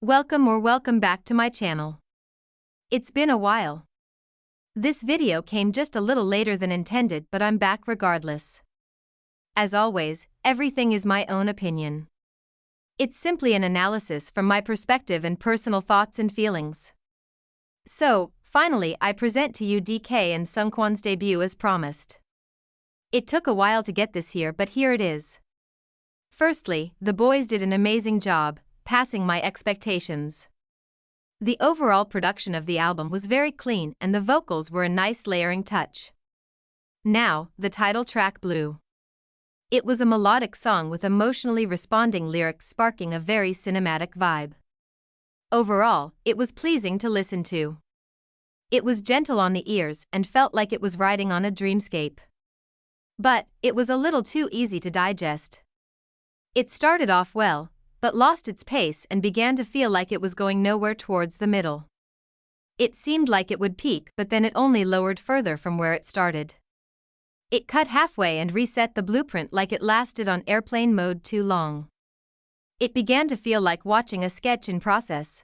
Welcome back to my channel. It's been a while. This video came just a little later than intended, but I'm back regardless. As always, everything is my own opinion. It's simply an analysis from my perspective and personal thoughts and feelings. So, finally I present to you DK and Seungkwan's debut as promised. It took a while to get this here, but here it is. Firstly, the boys did an amazing job, passing my expectations. The overall production of the album was very clean and the vocals were a nice layering touch. Now, the title track Blue. It was a melodic song with emotionally responding lyrics sparking a very cinematic vibe. Overall, it was pleasing to listen to. It was gentle on the ears and felt like it was riding on a dreamscape. But, it was a little too easy to digest. It started off well, but lost its pace and began to feel like it was going nowhere towards the middle. It seemed like it would peak, but then it only lowered further from where it started. It cut halfway and reset the blueprint like it lasted on airplane mode too long. It began to feel like watching a sketch in process,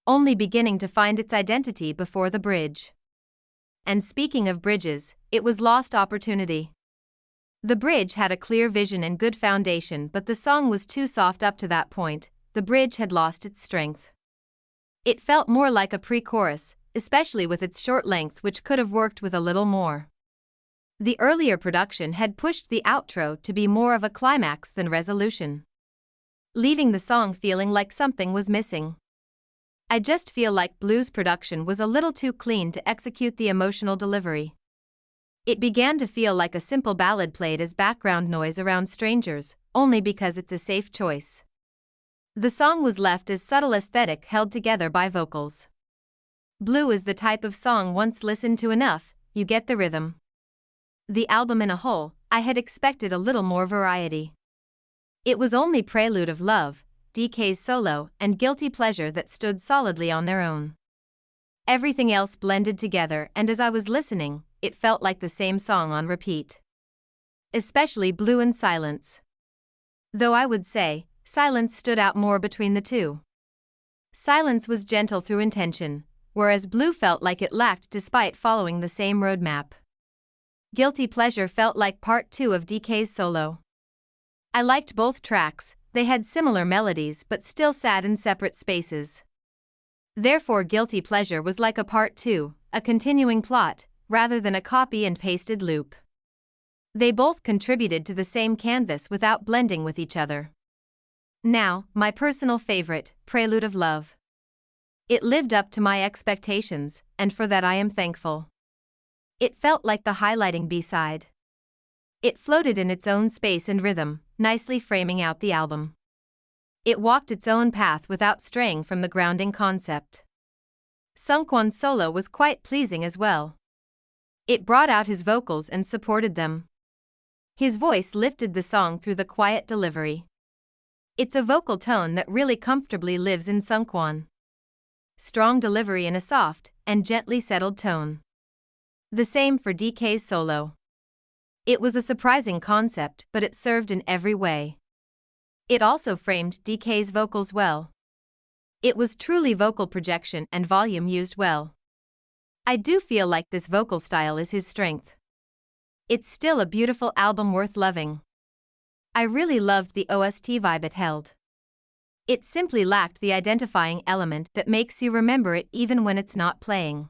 only beginning to find its identity before the bridge. And speaking of bridges, it was lost opportunity. The bridge had a clear vision and good foundation, but the song was too soft up to that point. The bridge had lost its strength. It felt more like a pre-chorus, especially with its short length, which could have worked with a little more. The earlier production had pushed the outro to be more of a climax than resolution, leaving the song feeling like something was missing. I just feel like Blue's production was a little too clean to execute the emotional delivery. It began to feel like a simple ballad played as background noise around strangers, only because it's a safe choice. The song was left as subtle aesthetic held together by vocals. Blue is the type of song once listened to enough, you get the rhythm. The album in a whole, I had expected a little more variety. It was only Prelude of Love, DK's solo, and Guilty Pleasure that stood solidly on their own. Everything else blended together, and as I was listening, it felt like the same song on repeat. Especially Blue and Silence. Though I would say, Silence stood out more between the two. Silence was gentle through intention, whereas Blue felt like it lacked despite following the same roadmap. Guilty Pleasure felt like part 2 of DK's solo. I liked both tracks, they had similar melodies but still sat in separate spaces. Therefore Guilty Pleasure was like a part 2, a continuing plot, rather than a copy and pasted loop. They both contributed to the same canvas without blending with each other. Now, my personal favorite, Prelude of Love. It lived up to my expectations, and for that I am thankful. It felt like the highlighting B-side. It floated in its own space and rhythm, nicely framing out the album. It walked its own path without straying from the grounding concept. Seungkwan's solo was quite pleasing as well. It brought out his vocals and supported them. His voice lifted the song through the quiet delivery. It's a vocal tone that really comfortably lives in Seungkwan. Strong delivery in a soft and gently settled tone. The same for DK's solo. It was a surprising concept, but it served in every way. It also framed DK's vocals well. It was truly vocal projection and volume used well. I do feel like this vocal style is his strength. It's still a beautiful album worth loving. I really loved the OST vibe it held. It simply lacked the identifying element that makes you remember it even when it's not playing.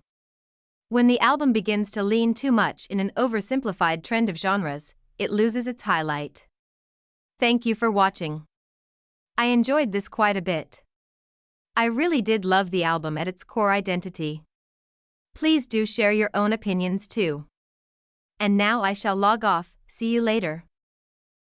When the album begins to lean too much in an oversimplified trend of genres, it loses its highlight. Thank you for watching. I enjoyed this quite a bit. I really did love the album at its core identity. Please do share your own opinions too. And now I shall log off, see you later.